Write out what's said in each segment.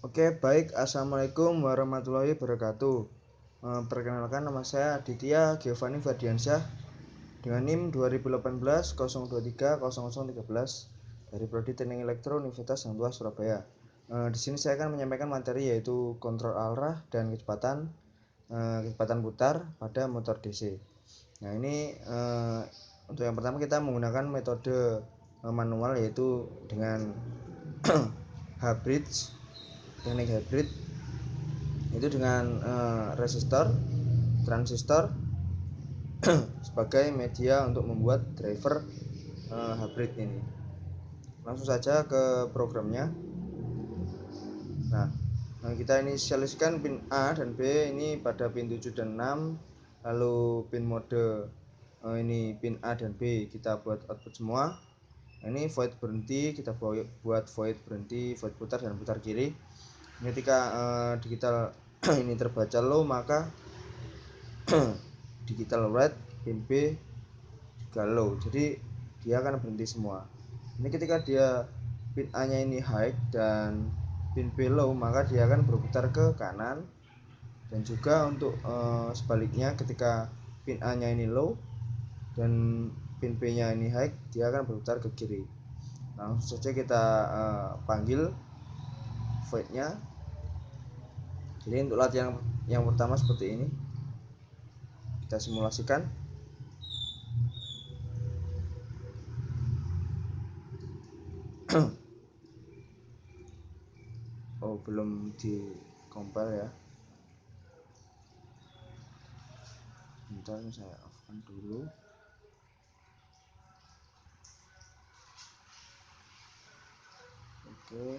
Oke, baik. Assalamualaikum warahmatullahi wabarakatuh. Perkenalkan, nama saya Aditya Giovanni Fardiansyah dengan NIM 2018 023 0013 dari Prodi Teknik Elektro Universitas Hang Tuah Surabaya. Di sini saya akan menyampaikan materi yaitu kontrol arah dan kecepatan putar pada motor DC. Nah, ini untuk yang pertama kita menggunakan metode manual yaitu dengan teknik hybrid, itu dengan resistor, transistor sebagai media untuk membuat driver hybrid ini. Langsung saja ke programnya. Nah, kita inisialiskan pin A dan B ini pada pin 7 dan 6, lalu pin mode ini pin A dan B kita buat output semua. Ini void berhenti, kita buat void berhenti, void putar dan putar kiri. Ketika digital ini terbaca low, maka digital right pin B juga low, jadi dia akan berhenti semua. Ini ketika dia pin A nya ini high dan pin B low, maka dia akan berputar ke kanan. Dan juga untuk sebaliknya, ketika pin A nya ini low dan pin B nya ini high, dia akan berputar ke kiri. Langsung saja kita panggil void nya. Jadi untuk latihan yang pertama seperti ini, kita simulasikan. Oh, belum di compile ya. Bentar, saya off-kan dulu. Oke.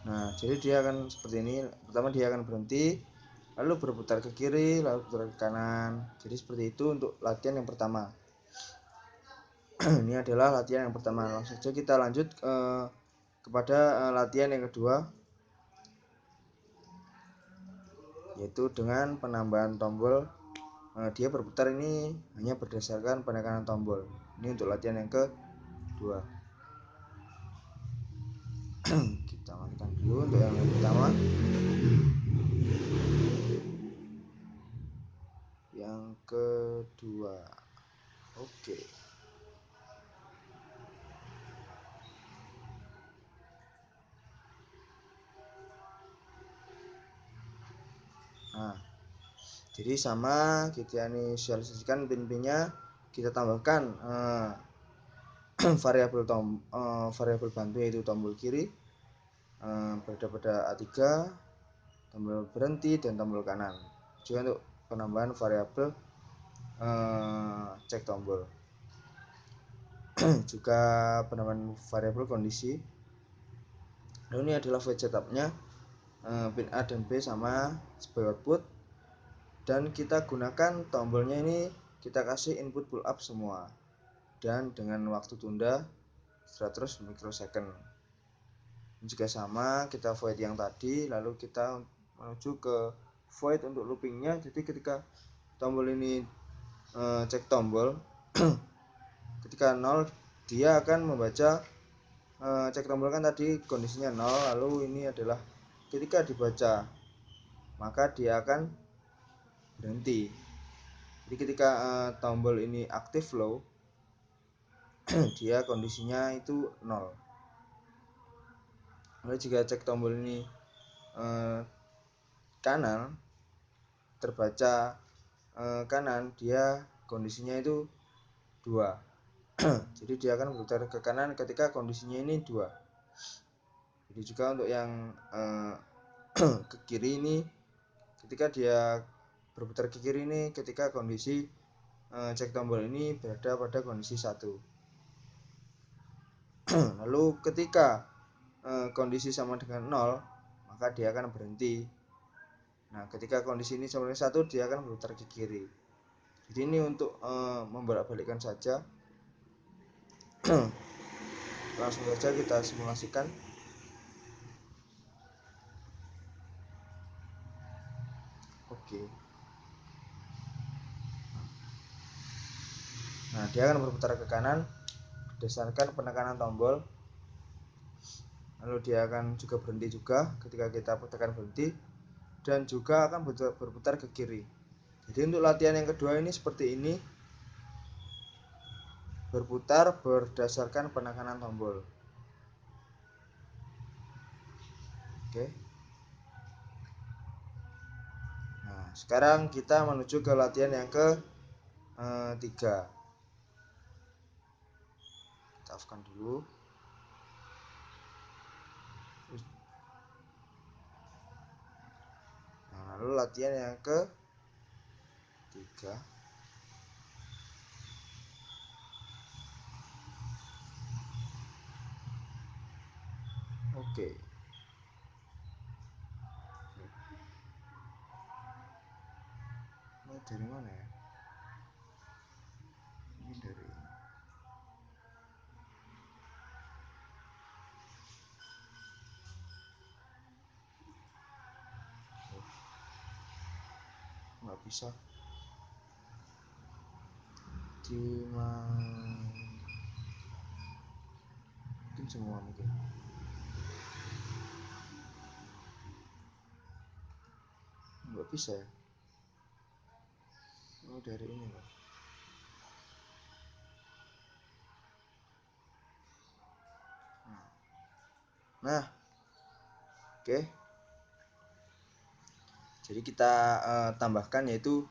Nah, jadi dia akan seperti ini. Pertama dia akan berhenti, lalu berputar ke kiri, lalu berputar ke kanan. Jadi seperti itu untuk latihan yang pertama. Ini adalah latihan yang pertama. Langsung saja kita lanjut kepada latihan yang kedua, yaitu dengan penambahan tombol. Dia berputar ini hanya berdasarkan penekanan tombol. Ini untuk latihan yang kedua. Kita matikan dulu untuk yang pertama. Yang kedua. Oke. Nah, jadi sama, kita inisialisasikan pin-pinnya, kita tambahkan variabel bantu yaitu tombol kiri berada pada A3, tombol berhenti dan tombol kanan. Juga untuk penambahan variabel cek tombol. Juga penambahan variabel kondisi. Lalu ini adalah void setupnya, pin A dan B sama sebagai output, dan kita gunakan tombolnya ini, kita kasih input pull up semua dan dengan waktu tunda 100 mikrosecond. Juga sama, kita void yang tadi, lalu kita menuju ke void untuk loopingnya. Jadi ketika tombol ini cek tombol ketika 0, dia akan membaca cek tombol kan tadi kondisinya 0, lalu ini adalah ketika dibaca maka dia akan berhenti. Jadi ketika tombol ini aktif low, dia kondisinya itu 0. Lalu jika cek tombol ini kanan, terbaca kanan, dia kondisinya itu 2. Jadi dia akan berputar ke kanan ketika kondisinya ini 2. Jadi juga untuk yang ke kiri ini, ketika dia berputar ke kiri ini ketika kondisi cek tombol ini berada pada kondisi 1. Lalu ketika kondisi sama dengan 0, maka dia akan berhenti. Nah, ketika kondisi ini sama dengan 1, dia akan berputar ke kiri. Jadi ini untuk membolak-balikkan saja. Langsung saja kita simulasikan. lagi. Nah, dia akan berputar ke kanan berdasarkan penekanan tombol. Lalu dia akan juga berhenti juga ketika kita tekan berhenti, dan juga akan berputar ke kiri. Jadi untuk latihan yang kedua ini seperti ini, berputar berdasarkan penekanan tombol. Oke. Nah, sekarang kita menuju ke latihan yang ketiga. Kita off-kan dulu. Nah, lalu latihan yang ketiga. Oke. Ini dari mana ya? Ini dari nggak bisa mungkin semua mungkin nggak bisa ya. Oh, dari ini loh. Nah, oke. Jadi kita tambahkan yaitu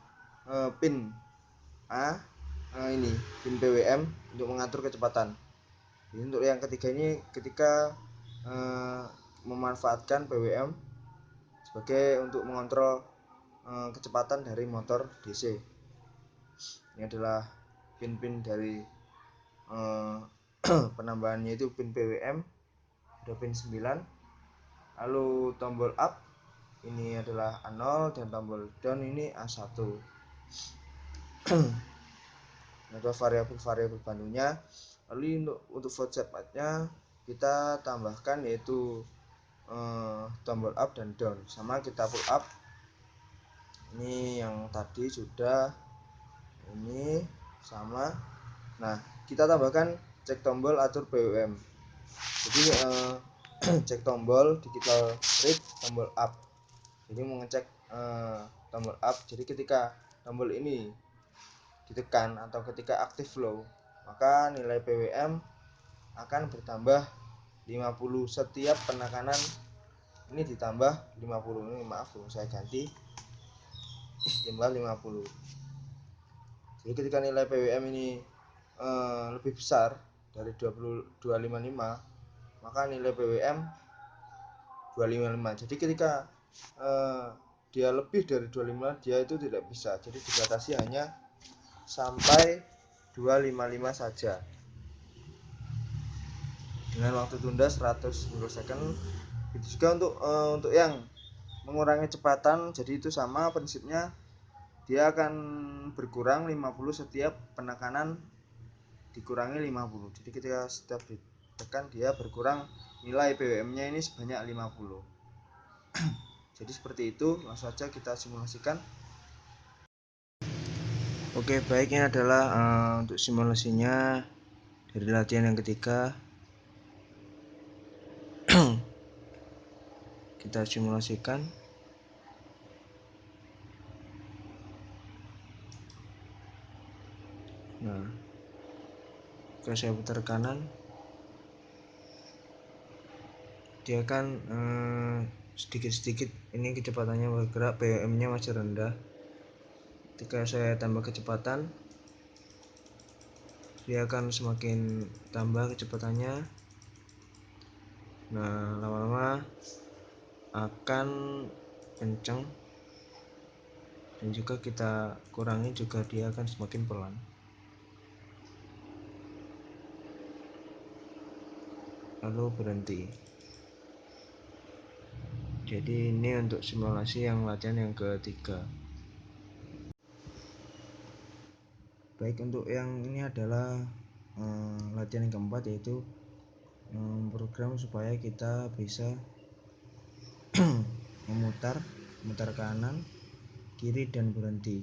pin A, ini pin PWM untuk mengatur kecepatan. Jadi untuk yang ketiga ini ketika memanfaatkan PWM sebagai untuk mengontrol kecepatan dari motor DC. Ini adalah pin-pin dari penambahannya itu pin PWM, ada pin 9. Lalu tombol up ini adalah A0 dan tombol down ini A1. Ada variabel-variabel bantunya. Lalu untuk vote setnya kita tambahkan yaitu tombol up dan down, sama kita pull up. Ini yang tadi sudah, ini sama. Nah, kita tambahkan cek tombol atur PWM. Jadi cek tombol digital read tombol up. Jadi mengecek tombol up. Jadi ketika tombol ini ditekan atau ketika aktif low, maka nilai PWM akan bertambah 50 setiap penekanan. Ini ditambah 50. Ini maaf, saya ganti tambah 50. Jadi ketika nilai PWM ini lebih besar dari 255, maka nilai PWM 255. Jadi ketika dia lebih dari 25, dia itu tidak bisa. Jadi dibatasi hanya sampai 255 saja. Dengan waktu tunda 100 mikrosecond. Itu juga untuk yang mengurangi kecepatan, jadi itu sama prinsipnya. Dia akan berkurang 50 setiap penekanan dikurangi 50. Jadi ketika setiap ditekan dia berkurang nilai PWM-nya ini sebanyak 50. Jadi seperti itu, langsung saja kita simulasikan. Oke, baiknya adalah untuk simulasinya dari latihan yang ketiga. Kita simulasikan. Nah, kalau saya putar kanan, dia kan sedikit-sedikit ini kecepatannya bergerak, PWM-nya masih rendah. Ketika saya tambah kecepatan, dia akan semakin tambah kecepatannya. Nah, lama-lama akan kencang, dan juga kita kurangi juga dia akan semakin pelan. Lalu berhenti. Jadi ini untuk simulasi yang latihan yang ketiga. Baik, untuk yang ini adalah latihan yang keempat, yaitu program supaya kita bisa memutar kanan, kiri dan berhenti.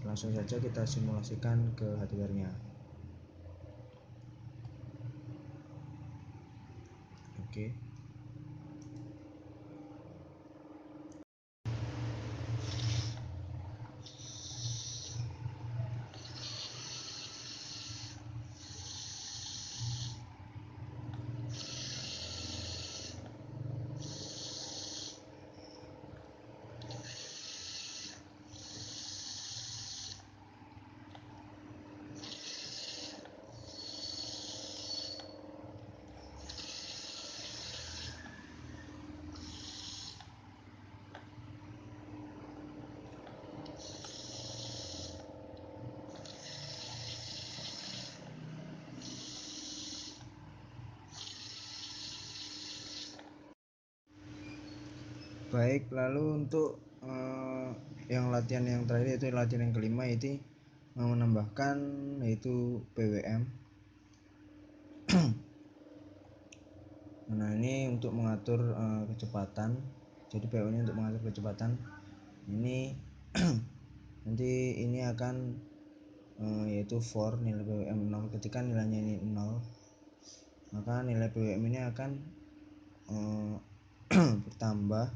Langsung saja kita simulasikan ke hardware-nya. Oke. Baik, lalu untuk yang latihan yang terakhir, yaitu latihan yang kelima, itu menambahkan yaitu PWM. Nah, ini untuk mengatur kecepatan. Jadi PWM ini untuk mengatur kecepatan. Ini nanti ini akan yaitu for nilai PWM 0. Ketika nilainya ini 0, maka nilai PWM ini akan bertambah,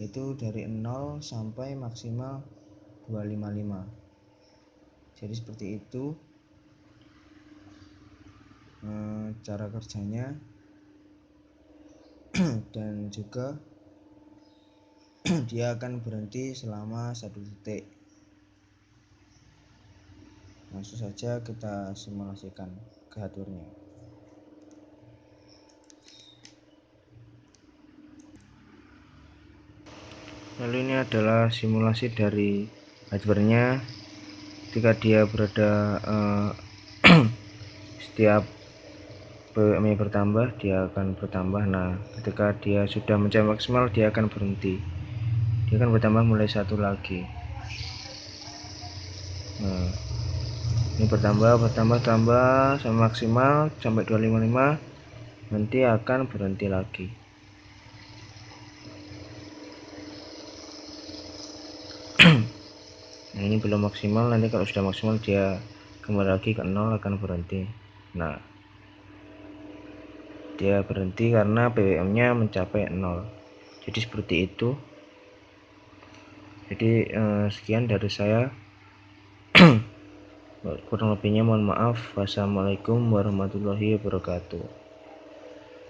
itu dari 0 sampai maksimal 255. Jadi seperti itu cara kerjanya. Dan juga dia akan berhenti selama 1 detik. Langsung saja kita simulasikan ke hardware-nya. Lalu ini adalah simulasi dari hardware-nya. Ketika dia berada setiap PWM bertambah, dia akan bertambah. Nah, ketika dia sudah mencapai maksimal, dia akan berhenti. Dia akan bertambah mulai 1 lagi. Nah, ini bertambah sampai maksimal sampai 255, nanti akan berhenti lagi. Nah, ini belum maksimal, nanti kalau sudah maksimal dia kembali lagi ke 0, akan berhenti. Nah, dia berhenti karena PWM nya mencapai 0. Jadi seperti itu. Jadi sekian dari saya. Kurang lebihnya mohon maaf. Wassalamualaikum warahmatullahi wabarakatuh.